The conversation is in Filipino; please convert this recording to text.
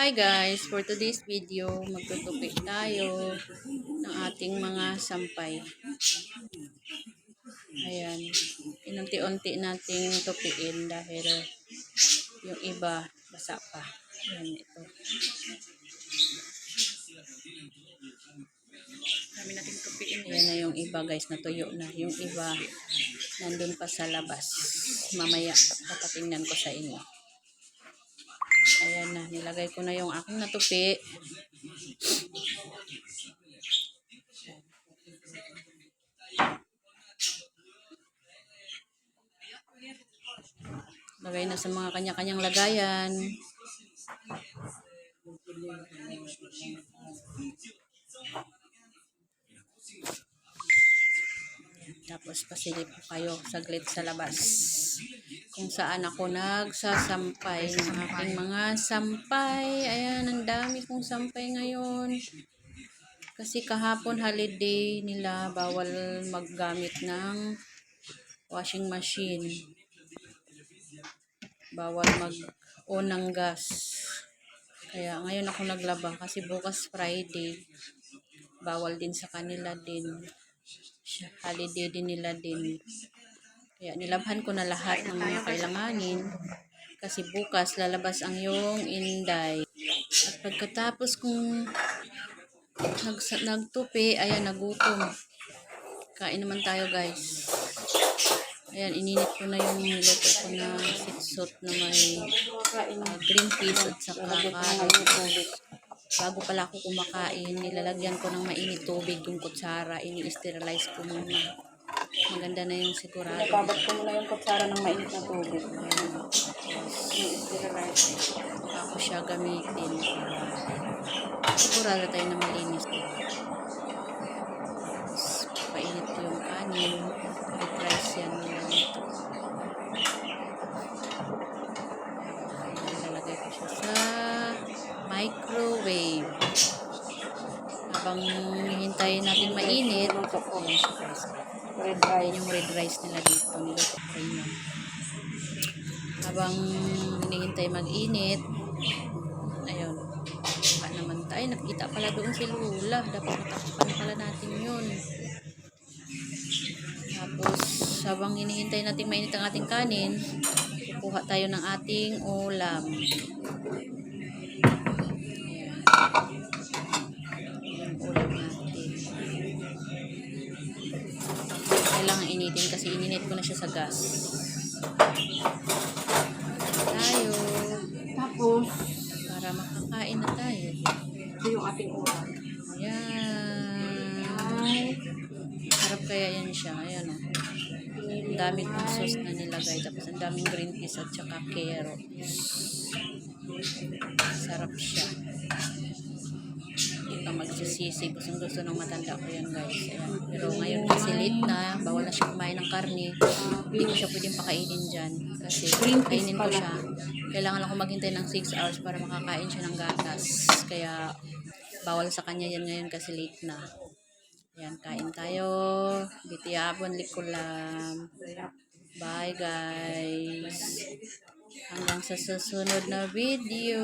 Hi guys, for today's video, magtutupi tayo ng ating mga sampay. Ayan, inunti-unti nating tupiin dahil yung iba basa pa. Ayan, ito. Dami nating tupiin. Ayan na yung iba guys, natuyo na. Yung iba, nandun pa sa labas. Mamaya, papatingnan ko sa inyo. Ayan na, nilagay ko na yung aking natupi. Lagay na sa mga kanya-kanyang lagayan. Tapos pasilip ko kayo saglit sa labas kung saan ako nagsasampay ng aking mga sampay. Ayan, ang dami kong sampay ngayon. Kasi kahapon holiday nila, bawal maggamit ng washing machine. Bawal mag-on ng gas. Kaya ngayon ako naglaba kasi bukas Friday. Bawal din sa kanila din. Holiday din nila din. Kaya nilabhan ko na lahat ng mga kailanganin kasi bukas lalabas ang yung Inday. At pagkatapos kong nagtupi, ayan, nagutom. Kain naman tayo guys. Ayan, ininit ko na yung niluto ko na sitsot na may green peas at saka carrot. Bago pala ako kumakain, nilalagyan ko ng mainit tubig yung kutsara. Ini-sterilize ko muna. Maganda na yung sigurado. Babat ko muna yung kutsara ng mainit na tubig. I-sterilize. Ako siya gamitin. Sigurado tayo na malinis. Painit ko yung kanin. I-rice yan nila dito. Ilalagay ko siya sa microwave. Habang hihintayin natin mainit, Red rice. yung red rice nila dito. Niluto ko rin yun. Habang hinihintay mag-init, ayun, baka naman tayo. Nakita pala doon si Lula. Dapat matakpan pala natin yun. Tapos, habang hinihintay natin mainit ang ating kanin, kukuha tayo ng ating ulam. Ulam natin. Kailangan initin kasi ininit ko na siya sa gas. Tayo. Tapos, Para makakain na tayo. ito yung ating ulam. Ayan. Sarap kaya yan siya. Ayan o. Ang daming sauce na nilagay. Tapos ang daming green peas at saka carrots. Sarap siya. Hindi ka magsisisi. Gusto ng matanda ko yan guys. Ayan. Pero ngayon kasi late na. Bawal na siya kumain ng karne. Hindi ko siya pwedeng pakainin dyan. Kasi kainin ko siya. Kailangan ako maghintay ng 6 hours para makakain siya ng gatas. Kaya bawal sa kanya yan ngayon kasi late na. Ayan, kain tayo. Bitiyabon likulam. Bye guys. Hanggang sa susunod na video.